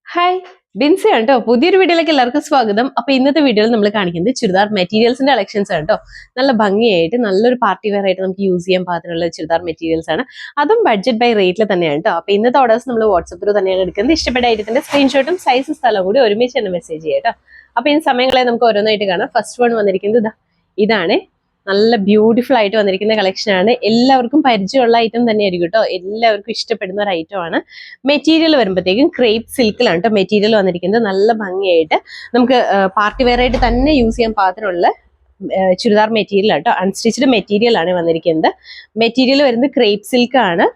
Hi, Binsi ആണ് കേട്ടോ. പുതിയൊരു വീഡിയോയിലേക്ക് എല്ലാവർക്കും സ്വാഗതം. അപ്പൊ ഇന്നത്തെ വീഡിയോയിൽ നമ്മൾ കാണിക്കുന്നത് ചുരിദാർ മെറ്റീരിയൽസിന്റെ കളക്ഷൻസ് ആണ് കേട്ടോ. നല്ല ഭംഗിയായിട്ട് നല്ലൊരു പാർട്ടി വെയർ ആയിട്ട് നമുക്ക് യൂസ് ചെയ്യാൻ പാകത്തിനുള്ള ചുരിദാർ മെറ്റീരിയൽസ് ആണ്. അതും ബഡ്ജറ്റ് ബൈ റേറ്റിൽ തന്നെയാണ് കേട്ടോ. അപ്പൊ ഇന്നത്തെ ഓർഡേഴ്സ് നമ്മൾ വാട്സപ്പ് ത്രൂ തന്നെയാണ് എടുക്കുന്നത്. ഇഷ്ടപ്പെട്ട ഐറ്റത്തിന്റെ സ്ക്രീൻഷോട്ടും സൈസ് സ്ഥലവും കൂടി ഒരുമിച്ച് തന്നെ മെസ്സേജ് ചെയ്യാം കേട്ടോ. അപ്പൊ ഈ സമയങ്ങളെ നമുക്ക് ഓരോന്നായിട്ട് കാണാം. ഫസ്റ്റ് വൺ വന്നിരിക്കുന്നത് ഇതാണ്. നല്ല ബ്യൂട്ടിഫുൾ ആയിട്ട് വന്നിരിക്കുന്ന കളക്ഷൻ ആണ്. എല്ലാവർക്കും പരിചയമുള്ള ഐറ്റം തന്നെയായിരിക്കും കേട്ടോ. എല്ലാവർക്കും ഇഷ്ടപ്പെടുന്ന ഒരു ഐറ്റം ആണ്. മെറ്റീരിയൽ വരുമ്പോഴത്തേക്കും ക്രേപ്പ് സിൽക്കിലാണ് കേട്ടോ മെറ്റീരിയൽ വന്നിരിക്കുന്നത്. നല്ല ഭംഗിയായിട്ട് നമുക്ക് പാർട്ടി വെയർ ആയിട്ട് തന്നെ യൂസ് ചെയ്യാൻ പാകത്തിനുള്ള ചുരിദാർ മെറ്റീരിയൽ കേട്ടോ. അൺസ്റ്റിച്ച്ഡ് മെറ്റീരിയൽ ആണ് വന്നിരിക്കുന്നത്. മെറ്റീരിയൽ വരുന്നത് ക്രേപ്പ് സിൽക്ക് ആണ്.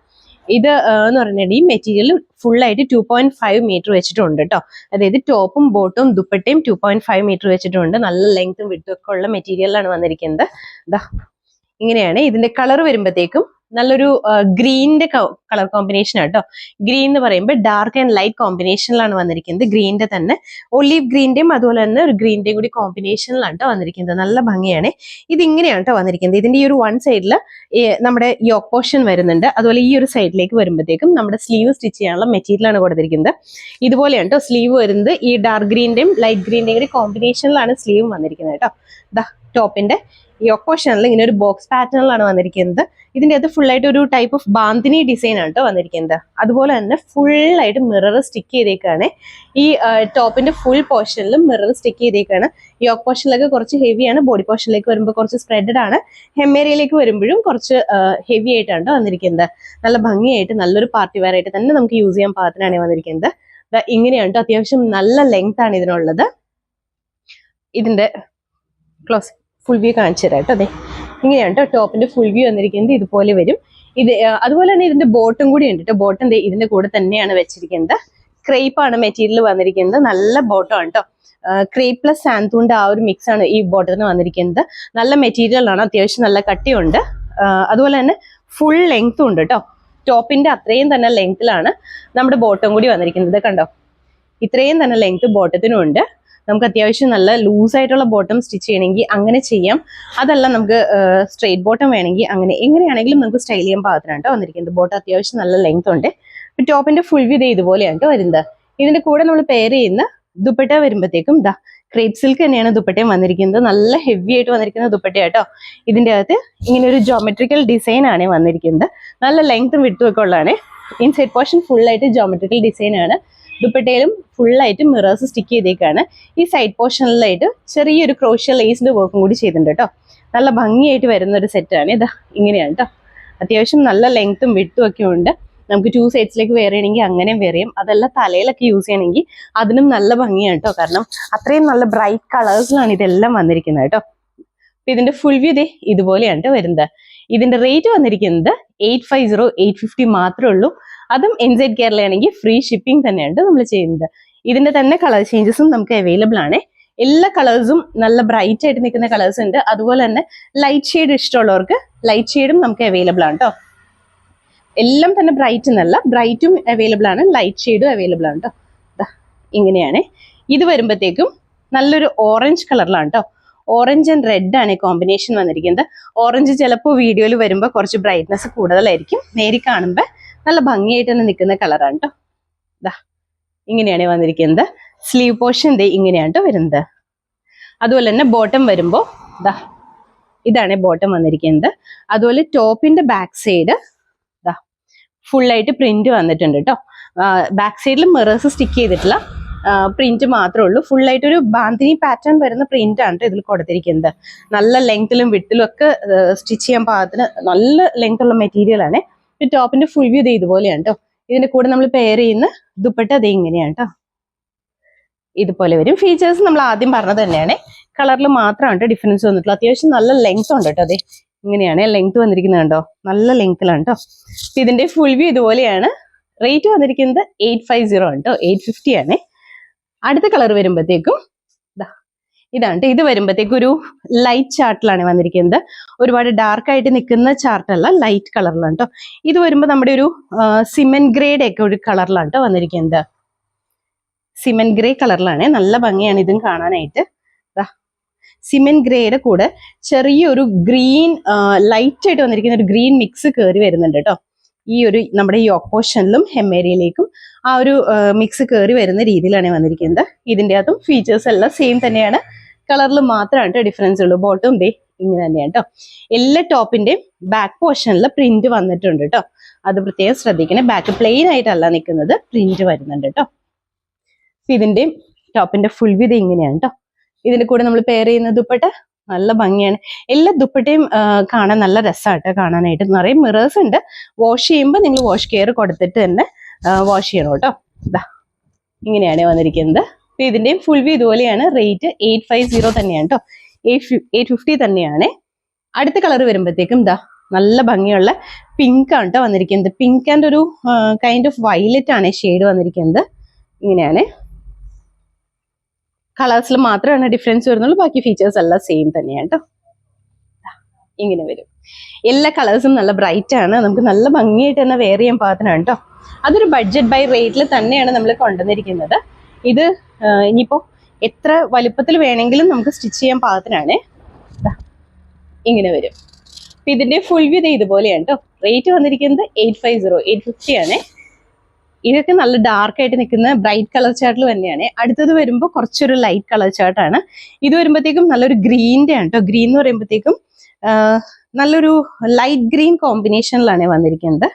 ഇത് എന്ന് പറഞ്ഞാൽ ഈ മെറ്റീരിയൽ ഫുൾ ആയിട്ട് 2.5 മീറ്റർ വെച്ചിട്ടുണ്ട് കേട്ടോ. അതായത് ടോപ്പും ബോട്ടും ദുപ്പട്ടയും 2.5 മീറ്റർ വെച്ചിട്ടുണ്ട്. നല്ല ലെങ്ത്തും വിട്ടും ഒക്കെ ഉള്ള മെറ്റീരിയലാണ് വന്നിരിക്കുന്നത്. ദാ ഇങ്ങനെയാണ് ഇതിന്റെ കളർ വരുമ്പോഴത്തേക്കും നല്ലൊരു ഗ്രീനിന്റെ കളർ കോമ്പിനേഷൻ ആട്ടോ. ഗ്രീൻ എന്ന് പറയുമ്പോൾ ഡാർക്ക് ആൻഡ് ലൈറ്റ് കോമ്പിനേഷനിലാണ് വന്നിരിക്കുന്നത്. ഗ്രീനിന്റെ തന്നെ ഒലീവ് ഗ്രീന്റെയും അതുപോലെ തന്നെ ഒരു ഗ്രീന്റെയും കൂടി കോമ്പിനേഷനിലാണ് കേട്ടോ വന്നിരിക്കുന്നത്. നല്ല ഭംഗിയാണ്. ഇത് ഇങ്ങനെയാണ് കേട്ടോ വന്നിരിക്കുന്നത്. ഇതിന്റെ ഈ ഒരു വൺ സൈഡിൽ നമ്മുടെ യോക്ക് പോർഷൻ വരുന്നുണ്ട്. അതുപോലെ ഈ ഒരു സൈഡിലേക്ക് വരുമ്പോഴത്തേക്കും നമ്മുടെ സ്ലീവ് സ്റ്റിച്ച് ചെയ്യാനുള്ള മെറ്റീരിയൽ ആണ് കൊടുത്തിരിക്കുന്നത്. ഇതുപോലെയാണ് കേട്ടോ സ്ലീവ് വരുന്നത്. ഈ ഡാർക്ക് ഗ്രീന്റെയും ലൈറ്റ് ഗ്രീന്റെയും കൂടി കോമ്പിനേഷനിലാണ് സ്ലീവ് വന്നിരിക്കുന്നത് കേട്ടോ. ദാ ടോപ്പിന്റെ യോക്ക് പോർഷനിൽ ഇങ്ങനെ ഒരു ബോക്സ് പാറ്റേണിലാണ് വന്നിരിക്കുന്നത്. ഇതിന്റെ അകത്ത് ഫുൾ ആയിട്ട് ഒരു ടൈപ്പ് ഓഫ് ബാന്തിനി ഡിസൈൻ ആണ് കേട്ടോ വന്നിരിക്കുന്നത്. അതുപോലെ തന്നെ ഫുൾ ആയിട്ട് മിറർ സ്റ്റിക്ക് ചെയ്തേക്കാണ്. ഈ ടോപ്പിന്റെ ഫുൾ പോർഷനിലും മിറർ സ്റ്റിക്ക് ചെയ്തേക്കാണ്. യോക്ക് പോർഷനിലൊക്കെ കുറച്ച് ഹെവിയാണ്. ബോഡി പോർഷനിലേക്ക് വരുമ്പോൾ കുറച്ച് സ്പ്രെഡഡ് ആണ്. ഹെമ്മേരിയയിലേക്ക് വരുമ്പോഴും കുറച്ച് ഹെവി ആയിട്ടാണ് കേട്ടോ വന്നിരിക്കുന്നത്. നല്ല ഭംഗിയായിട്ട് നല്ലൊരു പാർട്ടി വെയർ ആയിട്ട് തന്നെ നമുക്ക് യൂസ് ചെയ്യാൻ പാകത്തിനാണ് വന്നിരിക്കുന്നത്. ഇങ്ങനെയാണ് കേട്ടോ. അത്യാവശ്യം നല്ല ലെങ്ത് ആണ് ഇതിനുള്ളത്. ഇതിന്റെ ക്ലോസ് ഫുൾ വ്യൂ കാണിച്ചു തരാം കേട്ടോ. അതെ ഇങ്ങനെയാണ് കേട്ടോ ടോപ്പിന്റെ ഫുൾ വ്യൂ വന്നിരിക്കുന്നത്. ഇതുപോലെ വരും. ഇത് അതുപോലെ തന്നെ ഇതിന്റെ ബോട്ടും കൂടി ഉണ്ട് കേട്ടോ. ബോട്ടം ഇതിന്റെ കൂടെ തന്നെയാണ് വെച്ചിരിക്കുന്നത്. ക്രേപ്പ് ആണ് മെറ്റീരിയൽ വന്നിരിക്കുന്നത്. നല്ല ബോട്ടം ആണ് കേട്ടോ. ക്രേപ്പ് പ്ലസ് സാന്തൂണിന്റെ ആ ഒരു മിക്സ് ആണ് ഈ ബോട്ടത്തിന് വന്നിരിക്കുന്നത്. നല്ല മെറ്റീരിയൽ ആണ്. അത്യാവശ്യം നല്ല കട്ടിയുണ്ട്. അതുപോലെ തന്നെ ഫുൾ ലെങ്ത്തും ഉണ്ട് കേട്ടോ. ടോപ്പിന്റെ അത്രയും തന്നെ ലെങ്ത്തിലാണ് നമ്മുടെ ബോട്ടം കൂടി വന്നിരിക്കുന്നത്. കണ്ടോ, ഇത്രയും തന്നെ ലെങ്ത് ബോട്ടത്തിനും ഉണ്ട്. നമുക്ക് അത്യാവശ്യം നല്ല ലൂസായിട്ടുള്ള ബോട്ടം സ്റ്റിച്ച് ചെയ്യണമെങ്കിൽ അങ്ങനെ ചെയ്യാം. അതല്ല നമുക്ക് സ്ട്രെയിറ്റ് ബോട്ടം വേണമെങ്കിൽ അങ്ങനെ എങ്ങനെയാണെങ്കിലും നമുക്ക് സ്റ്റൈൽ ചെയ്യാൻ പാകത്തിനാണ് കേട്ടോ വന്നിരിക്കുന്നത്. ബോട്ടം അത്യാവശ്യം നല്ല ലെങ്ത് ഉണ്ട്. ടോപ്പിന്റെ ഫുൾ വ്യൂ ഇതുപോലെയാണ് കേട്ടോ വരുന്നത്. ഇതിന്റെ കൂടെ നമ്മൾ പെയർ ചെയ്യുന്ന ദുപ്പട്ട വരുമ്പോഴത്തേക്കും ദാ ക്രേപ്പ് സിൽക്ക് തന്നെയാണ് ദുപ്പട്ടയും വന്നിരിക്കുന്നത്. നല്ല ഹെവി ആയിട്ട് വന്നിരിക്കുന്ന ദുപ്പട്ട കേട്ടോ. ഇതിന്റെ അകത്ത് ഇങ്ങനെ ഒരു ജോമെട്രിക്കൽ ഡിസൈൻ ആണ് വന്നിരിക്കുന്നത്. നല്ല ലെങ്ത്തും വിട്ടും ഒക്കെ ഉള്ളതാണ്. ഇൻസൈഡ് പോർഷൻ ഫുൾ ആയിട്ട് ജോമെട്രിക്കൽ ഡിസൈൻ ആണ്. ദുപ്പട്ടയിലും ഫുള്ളായിട്ട് മിറേഴ്സ് സ്റ്റിക്ക് ചെയ്തേക്കാണ്. ഈ സൈഡ് പോർഷനിലായിട്ട് ചെറിയൊരു ക്രോഷ്യ ലേസിന്റെ വർക്കും കൂടി ചെയ്തിട്ടുണ്ട് കേട്ടോ. നല്ല ഭംഗിയായിട്ട് വരുന്ന ഒരു സെറ്റാണ്. ഇതാ ഇങ്ങനെയാണ് കേട്ടോ. അത്യാവശ്യം നല്ല ലെങ്ത്തും വിട്ടും ഒക്കെ ഉണ്ട്. നമുക്ക് 2 സൈഡ്സിലേക്ക് വെയർ ചെയ്യണമെങ്കിൽ അങ്ങനെയും വെയർ ചെയ്യും. അതല്ല തലയിലൊക്കെ യൂസ് ചെയ്യണമെങ്കിൽ അതിനും നല്ല ഭംഗിയാണ് കേട്ടോ. കാരണം അത്രയും നല്ല ബ്രൈറ്റ് കളേഴ്സിലാണ് ഇതെല്ലാം വന്നിരിക്കുന്നത് കേട്ടോ. ഇതിന്റെ ഫുൾ വ്യൂ ഇതുപോലെയാണ് കേട്ടോ വരുന്നത്. ഇതിന്റെ റേറ്റ് വന്നിരിക്കുന്നത് 850, 850 മാത്രമേ ഉള്ളൂ. അതും ഇൻസൈഡ് കേരളയാണെങ്കിൽ ഫ്രീ ഷിപ്പിംഗ് തന്നെയാണ് നമ്മൾ ചെയ്യുന്നത്. ഇതിന്റെ തന്നെ കളർ ചേഞ്ചസും നമുക്ക് അവൈലബിൾ ആണ്. എല്ലാ കളേഴ്സും നല്ല ബ്രൈറ്റ് ആയിട്ട് നിൽക്കുന്ന കളേഴ്സ് ഉണ്ട്. അതുപോലെ തന്നെ ലൈറ്റ് ഷെയ്ഡ് ഇഷ്ടമുള്ളവർക്ക് ലൈറ്റ് ഷെയ്ഡും നമുക്ക് അവൈലബിൾ ആണ് കേട്ടോ. എല്ലാം തന്നെ ബ്രൈറ്റ് എന്നല്ല, ബ്രൈറ്റും അവൈലബിൾ ആണ്, ലൈറ്റ് ഷെയ്ഡും അവൈലബിൾ ആണ് കേട്ടോ. ഇങ്ങനെയാണ് ഇത് വരുമ്പോഴത്തേക്കും നല്ലൊരു ഓറഞ്ച് കളറിലാണ് കേട്ടോ. ഓറഞ്ച് ആൻഡ് റെഡ് ആണ് കോമ്പിനേഷൻ വന്നിരിക്കുന്നത്. ഓറഞ്ച് ചിലപ്പോൾ വീഡിയോയിൽ വരുമ്പോൾ കുറച്ച് ബ്രൈറ്റ്നസ് കൂടുതലായിരിക്കും. നേരി കാണുമ്പോൾ നല്ല ഭംഗിയായിട്ട് തന്നെ നിൽക്കുന്ന കളറാണ് കേട്ടോ. ദാ ഇങ്ങനെയാണ് വന്നിരിക്കുന്നത്. സ്ലീവ് പോർഷൻ ഇങ്ങനെയാണ് കേട്ടോ വരുന്നത്. അതുപോലെ തന്നെ ബോട്ടം വരുമ്പോൾ ദാ ഇതാണ് ബോട്ടം വന്നിരിക്കുന്നത്. അതുപോലെ ടോപ്പിന്റെ ബാക്ക് സൈഡ് ദാ ഫുള്ളായിട്ട് പ്രിന്റ് വന്നിട്ടുണ്ട് കേട്ടോ. ബാക്ക് സൈഡിൽ മിറേഴ്സ് സ്റ്റിക്ക് ചെയ്തിട്ടുള്ള പ്രിന്റ് മാത്രമേ ഉള്ളൂ. ഫുള്ളായിട്ടൊരു ബാന്തിനി പാറ്റേൺ വരുന്ന പ്രിന്റ് ആണ് ഇതിൽ കൊടുത്തിരിക്കുന്നത്. നല്ല ലെങ്ത്തിലും വിട്ടിലും ഒക്കെ സ്റ്റിച്ച് ചെയ്യാൻ പാകത്തിന് നല്ല ലെങ്ത് ഉള്ള മെറ്റീരിയൽ ആണ്. ടോപ്പിന്റെ ഫുൾ വ്യൂ ഇതുപോലെയാണ് കേട്ടോ. ഇതിന്റെ കൂടെ നമ്മൾ പെയർ ചെയ്യുന്ന ദുപ്പട്ട ഇങ്ങനെയാണ് കേട്ടോ. ഇതുപോലെ വരും. ഫീച്ചേഴ്സ് നമ്മൾ ആദ്യം പറഞ്ഞത് തന്നെയാണ്. കളറിൽ മാത്രമാണ് ഡിഫറൻസ് വന്നിട്ടുള്ളത്. അത്യാവശ്യം നല്ല ലെങ്ത് ഉണ്ട് കേട്ടോ. ഇങ്ങനെയാണ് ലെങ്ത് വന്നിരിക്കുന്നത് കണ്ടോ. നല്ല ലെങ്ത്തിലാണ് കേട്ടോ. ഇതിന്റെ ഫുൾ വ്യൂ ഇതുപോലെയാണ്. റേറ്റ് വന്നിരിക്കുന്നത് 850 ആണ് കേട്ടോ. 850 ആണ്. അടുത്ത കളർ വരുമ്പോഴത്തേക്കും ഇതാണ്. ഇത് വരുമ്പോഴത്തേക്കും ഒരു ലൈറ്റ് ചാർട്ടിലാണ് വന്നിരിക്കുന്നത്. ഒരുപാട് ഡാർക്ക് ആയിട്ട് നിൽക്കുന്ന ചാർട്ടല്ല, ലൈറ്റ് കളറിലാണ് കേട്ടോ. ഇത് വരുമ്പോൾ നമ്മുടെ ഒരു സിമെന്റ് ഗ്രേഡ് ഒക്കെ ഒരു കളറിലാണ് കേട്ടോ വന്നിരിക്കുന്നത്. സിമെന്റ് ഗ്രേ കളറിലാണ്. നല്ല ഭംഗിയാണ് ഇതും കാണാനായിട്ട്. സിമെന്റ് ഗ്രേയുടെ കൂടെ ചെറിയൊരു ഗ്രീൻ ലൈറ്റ് ആയിട്ട് വന്നിരിക്കുന്ന ഒരു ഗ്രീൻ മിക്സ് കയറി വരുന്നുണ്ട് കേട്ടോ. ഈ ഒരു നമ്മുടെ യോക്ക് പോർഷനിലും ഹെമ്മേരിയയിലേക്കും ആ ഒരു മിക്സ് കയറി വരുന്ന രീതിയിലാണ് വന്നിരിക്കുന്നത്. ഇതിൻ്റെ അതും ഫീച്ചേഴ്സ് എല്ലാം സെയിം തന്നെയാണ്, കളറിൽ മാത്രമാണ് ഡിഫറൻസ് ഉള്ളൂ. ബോട്ടും ദേ ഇങ്ങനെ തന്നെയാണ് കേട്ടോ. എല്ലാ ടോപ്പിന്റെയും ബാക്ക് പോർഷനിൽ പ്രിന്റ് വന്നിട്ടുണ്ട് കേട്ടോ, അത് പ്രത്യേകം ശ്രദ്ധിക്കണേ. ബാക്ക് പ്ലെയിൻ ആയിട്ടല്ല നിൽക്കുന്നത്, പ്രിന്റ് വരുന്നുണ്ട് കേട്ടോ. ഇതിന്റെയും ടോപ്പിന്റെ ഫുൾ വിത് ഇങ്ങനെയാണ് കേട്ടോ. ഇതിന്റെ കൂടെ നമ്മൾ പെയർ ചെയ്യുന്ന ദുപ്പട്ട നല്ല ഭംഗിയാണ്. എല്ലാ ദുപ്പട്ടയും കാണാൻ നല്ല രസമായിട്ട് കാണാനായിട്ട്. നിറയെ മിറേഴ്സ് ഉണ്ട്. വാഷ് ചെയ്യുമ്പോൾ നിങ്ങൾ വാഷ് കെയർ കൊടുത്തിട്ട് തന്നെ വാഷ് ചെയ്യണം കേട്ടോ. ഇതാ ഇങ്ങനെയാണ് വന്നിരിക്കുന്നത്. ഇതിന്റെയും ഫുൾ വ്യൂ ഇതുപോലെയാണ്. റേറ്റ് 850 തന്നെയാണ് കേട്ടോ, 850 തന്നെയാണ്. അടുത്ത കളർ വരുമ്പോഴത്തേക്കും ഇതാ നല്ല ഭംഗിയുള്ള പിങ്ക് ആണ് കേട്ടോ വന്നിരിക്കുന്നത്. പിങ്ക് ആൻഡ് ഒരു കൈൻഡ് ഓഫ് വയലറ്റ് ആണ് ഷെയ്ഡ് വന്നിരിക്കുന്നത്. ഇങ്ങനെയാണ്. കളേഴ്സിൽ മാത്രമാണ് ഡിഫറൻസ് വരുന്നുള്ളൂ, ബാക്കി ഫീച്ചേഴ്സ് എല്ലാം സെയിം തന്നെയാണ് കേട്ടോ. ഇങ്ങനെ വരും. എല്ലാ കളേഴ്സും നല്ല ബ്രൈറ്റ് ആണ്, നമുക്ക് നല്ല ഭംഗിയായിട്ട് തന്നെ വെയർ ചെയ്യാൻ പാകത്തിനാണ് കേട്ടോ. അതൊരു ബഡ്ജറ്റ് ബൈ റേറ്റിൽ തന്നെയാണ് നമ്മൾ കൊണ്ടുവന്നിരിക്കുന്നത്. ഇത് ഇനിയിപ്പോൾ എത്ര വലുപ്പത്തിൽ വേണമെങ്കിലും നമുക്ക് സ്റ്റിച്ച് ചെയ്യാൻ പാകത്തിനാണ്. ഇങ്ങനെ വരും. ഇതിന്റെ ഫുൾ വ്യൂ ഇതുപോലെയാണ് കേട്ടോ. റേറ്റ് വന്നിരിക്കുന്നത് 850 ആണ്. ഇതൊക്കെ നല്ല ഡാർക്ക് ആയിട്ട് നിൽക്കുന്ന ബ്രൈറ്റ് കളർ ചാർട്ടിൽ തന്നെയാണ്. അടുത്തത് വരുമ്പോൾ കുറച്ചൊരു ലൈറ്റ് കളർ ചാർട്ടാണ്. ഇത് വരുമ്പോഴത്തേക്കും നല്ലൊരു ഗ്രീൻ്റെ ആണ് കേട്ടോ. ഗ്രീൻ എന്ന് പറയുമ്പോഴത്തേക്കും നല്ലൊരു ലൈറ്റ് ഗ്രീൻ കോമ്പിനേഷനിലാണ് വന്നിരിക്കുന്നത്.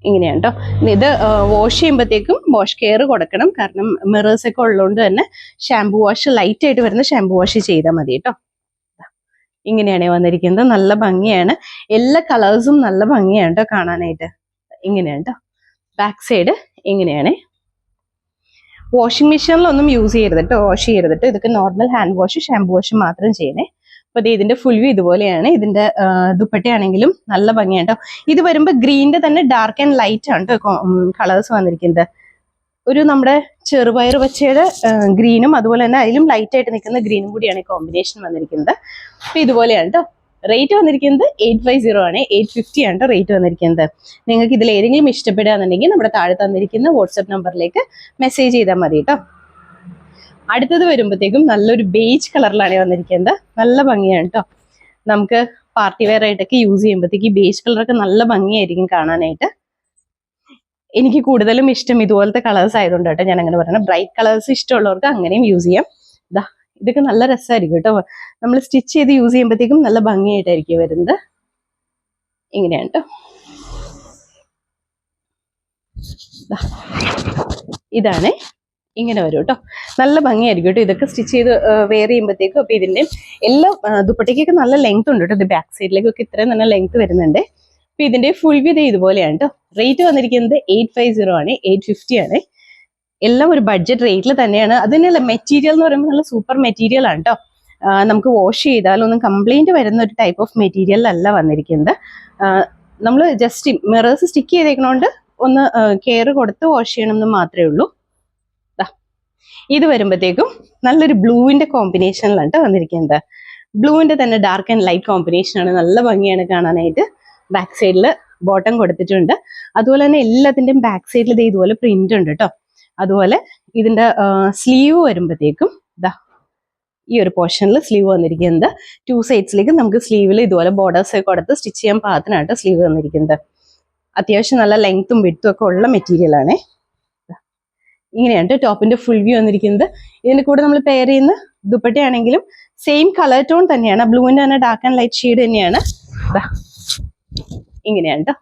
ഇങ്ങനെയാണ് കേട്ടോ. ഇത് വാഷ് ചെയ്യുമ്പോഴത്തേക്കും വാഷ് കെയർ കൊടുക്കണം, കാരണം മിറേഴ്സ് ഒക്കെ ഉള്ളതുകൊണ്ട് തന്നെ ഷാംപൂ വാഷ് ലൈറ്റ് ആയിട്ട് വരുന്ന ഷാംപൂ വാഷ് ചെയ്താൽ മതി കേട്ടോ. ഇങ്ങനെയാണ് വന്നിരിക്കുന്നത്. നല്ല ഭംഗിയാണ്. എല്ലാ കളേഴ്സും നല്ല ഭംഗിയാണ് കേട്ടോ കാണാനായിട്ട്. ഇങ്ങനെയാണ് കേട്ടോ. ബാക്ക് സൈഡ് ഇങ്ങനെയാണ്. വാഷിംഗ് മെഷീനിലൊന്നും യൂസ് ചെയ്യരുത് കേട്ടോ, വാഷ് ചെയ്യരുത് കേട്ടോ. ഇതൊക്കെ normal hand wash shampoo wash മാത്രം ചെയ്യണേ. അപ്പൊ ഇതിന്റെ ഫുൾ വ്യൂ ഇതുപോലെയാണ്. ഇതിന്റെ ദുപ്പട്ടയാണെങ്കിലും നല്ല ഭംഗിയാണ് കേട്ടോ. ഇത് വരുമ്പോൾ ഗ്രീനിന്റെ തന്നെ ഡാർക്ക് ആൻഡ് ലൈറ്റ് ആണ് കേട്ടോ കളേഴ്സ് വന്നിരിക്കുന്നത്. ഒരു നമ്മുടെ ചെറുപയർ പച്ചയുടെ ഗ്രീനും അതുപോലെ തന്നെ അതിലും ലൈറ്റ് ആയിട്ട് നിൽക്കുന്ന ഗ്രീനും കൂടിയാണ് ഈ കോമ്പിനേഷൻ വന്നിരിക്കുന്നത്. അപ്പൊ ഇതുപോലെയാണ് കേട്ടോ. റേറ്റ് വന്നിരിക്കുന്നത് 850 ആണ്, 850 ആണ് കേട്ടോ റേറ്റ് വന്നിരിക്കുന്നത്. നിങ്ങൾക്ക് ഇതിൽ ഏതെങ്കിലും ഇഷ്ടപ്പെടുകയാണെന്നുണ്ടെങ്കിൽ നമ്മുടെ താഴെ തന്നിരിക്കുന്ന വാട്സ്ആപ്പ് നമ്പറിലേക്ക് മെസ്സേജ് ചെയ്താൽ മതി കേട്ടോ. അടുത്തത് വരുമ്പോഴത്തേക്കും നല്ലൊരു ബേജ് കളറിലാണ് വന്നിരിക്കുന്നത്. നല്ല ഭംഗിയാണ് കേട്ടോ. നമുക്ക് പാർട്ടി വെയർ ആയിട്ടൊക്കെ യൂസ് ചെയ്യുമ്പോഴത്തേക്ക് ബേജ് കളറൊക്കെ നല്ല ഭംഗിയായിരിക്കും കാണാനായിട്ട്. എനിക്ക് കൂടുതലും ഇഷ്ടം ഇതുപോലത്തെ കളേഴ്സ് ആയതുകൊണ്ട് കേട്ടോ ഞാൻ അങ്ങനെ പറയണം. ബ്രൈറ്റ് കളേഴ്സ് ഇഷ്ടമുള്ളവർക്ക് അങ്ങനെയും യൂസ് ചെയ്യാം. ഇതാ ഇതൊക്കെ നല്ല രസമായിരിക്കും കേട്ടോ. നമ്മൾ സ്റ്റിച്ച് ചെയ്ത് യൂസ് ചെയ്യുമ്പോഴത്തേക്കും നല്ല ഭംഗിയായിട്ടായിരിക്കും വരുന്നത്. ഇങ്ങനെയാണ് കേട്ടോ. ഇതാണ് ഇങ്ങനെ വരും കേട്ടോ. നല്ല ഭംഗിയായിരിക്കും കേട്ടോ. ഇതൊക്കെ സ്റ്റിച്ച് ചെയ്ത് വെയർ ചെയ്യുമ്പോഴത്തേക്കും. അപ്പൊ ഇതിന്റെ എല്ലാം ദുപ്പട്ടയ്ക്കൊക്കെ നല്ല ലെങ്ത് ഉണ്ട് കേട്ടോ. ഇത് ബാക്ക് സൈഡിലേക്കൊക്കെ ഇത്രയും തന്നെ ലെങ്ത് വരുന്നുണ്ട്. അപ്പൊ ഇതിന്റെ ഫുൾ വ്യൂ ഇതുപോലെയാണ് കേട്ടോ. റേറ്റ് വന്നിരിക്കുന്നത് 850 ആണ്, 850 ആണ്. എല്ലാം ഒരു ബഡ്ജറ്റ് റേറ്റിൽ തന്നെയാണ്. അതിനുള്ള മെറ്റീരിയൽ എന്ന് പറയുമ്പോൾ നല്ല സൂപ്പർ മെറ്റീരിയൽ ആണ് കേട്ടോ. നമുക്ക് വാഷ് ചെയ്താലൊന്നും കംപ്ലൈന്റ് വരുന്ന ഒരു ടൈപ്പ് ഓഫ് മെറ്റീരിയൽ അല്ല വന്നിരിക്കുന്നത്. നമ്മൾ ജസ്റ്റ് മിറേഴ്സ് സ്റ്റിക്ക് ചെയ്തേക്കണോണ്ട് ഒന്ന് കെയർ കൊടുത്ത് വാഷ് ചെയ്യണം എന്ന് മാത്രമേ ഉള്ളൂ. ഇത് വരുമ്പോഴത്തേക്കും നല്ലൊരു ബ്ലൂവിന്റെ കോമ്പിനേഷനിലാണ് കേട്ടോ വന്നിരിക്കുന്നത്. ബ്ലൂവിന്റെ തന്നെ ഡാർക്ക് ആൻഡ് ലൈറ്റ് കോമ്പിനേഷൻ ആണ്. നല്ല ഭംഗിയാണ് കാണാനായിട്ട്. ബാക്ക് സൈഡിൽ ബോട്ടം കൊടുത്തിട്ടുണ്ട്. അതുപോലെ തന്നെ എല്ലാത്തിന്റെയും ബാക്ക് സൈഡിൽ ഇത് ഇതുപോലെ പ്രിന്റ് ഉണ്ട് കേട്ടോ. അതുപോലെ ഇതിന്റെ സ്ലീവ് വരുമ്പോഴത്തേക്കും ഇതാ ഈ ഒരു പോർഷനിൽ സ്ലീവ് വന്നിരിക്കുന്നത്. 2 സൈഡ്സിലേക്ക് നമുക്ക് സ്ലീവിൽ ഇതുപോലെ ബോർഡേഴ്സ് ഒക്കെ കൊടുത്ത് സ്റ്റിച്ച് ചെയ്യാൻ പാകത്തിനായിട്ട് സ്ലീവ് വന്നിരിക്കുന്നത്. അത്യാവശ്യം നല്ല ലെങ്ത്തും വിഡ്ത്തും ഒക്കെ ഉള്ള മെറ്റീരിയൽ ആണ്. ഇങ്ങനെയാണ് ടോപ്പിന്റെ ഫുൾ വ്യൂ വന്നിരിക്കുന്നത്. ഇതിന്റെ കൂടെ നമ്മൾ പെയർ ചെയ്യുന്ന ദുപ്പട്ടയാണെങ്കിലും സെയിം കളർ ടോൺ തന്നെയാണ്. ബ്ലൂവിന്റെ തന്നെ ഡാർക്ക് ആൻഡ് ലൈറ്റ് ഷെയ്ഡ് തന്നെയാണ്. ഇങ്ങനെയാണ് കേട്ടോ.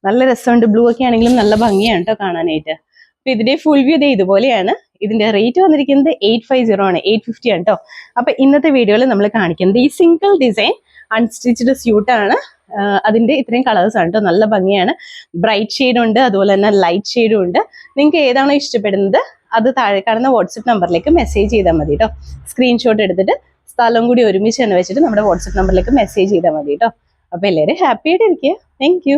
നല്ല രസമുണ്ട്. ബ്ലൂ ഒക്കെ ആണെങ്കിലും നല്ല ഭംഗിയാണ് കേട്ടോ കാണാനായിട്ട്. അപ്പൊ ഇതിന്റെ ഫുൾ വ്യൂ ഇതുപോലെയാണ്. ഇതിന്റെ റേറ്റ് വന്നിരിക്കുന്നത് 850 ആണ്, 850 ആണ് കേട്ടോ. അപ്പൊ ഇന്നത്തെ വീഡിയോയിൽ നമ്മൾ കാണിക്കുന്നത് ഈ സിംഗിൾ ഡിസൈൻ അൺസ്റ്റിച്ച്ഡ് സ്യൂട്ടാണ്. അതിന്റെ ഇത്രയും കളേഴ്സ് ആണ് കേട്ടോ. നല്ല ഭംഗിയാണ്. ബ്രൈറ്റ് ഷെയ്ഡും ഉണ്ട്, അതുപോലെ തന്നെ ലൈറ്റ് ഷെയ്ഡും ഉണ്ട്. നിങ്ങൾക്ക് ഏതാണോ ഇഷ്ടപ്പെടുന്നത് അത് താഴെ കാണുന്ന വാട്സ്ആപ്പ് നമ്പറിലേക്ക് മെസ്സേജ് ചെയ്താൽ മതി കേട്ടോ. സ്ക്രീൻഷോട്ട് എടുത്തിട്ട് സ്ഥലം കൂടി ഒരുമിച്ച് തന്നെ വെച്ചിട്ട് നമ്മുടെ വാട്സ്ആപ്പ് നമ്പറിലേക്ക് മെസ്സേജ് ചെയ്താൽ മതി കേട്ടോ. അപ്പൊ എല്ലാവരും ഹാപ്പി ആയിട്ട് ഇരിക്കുക. Thank you.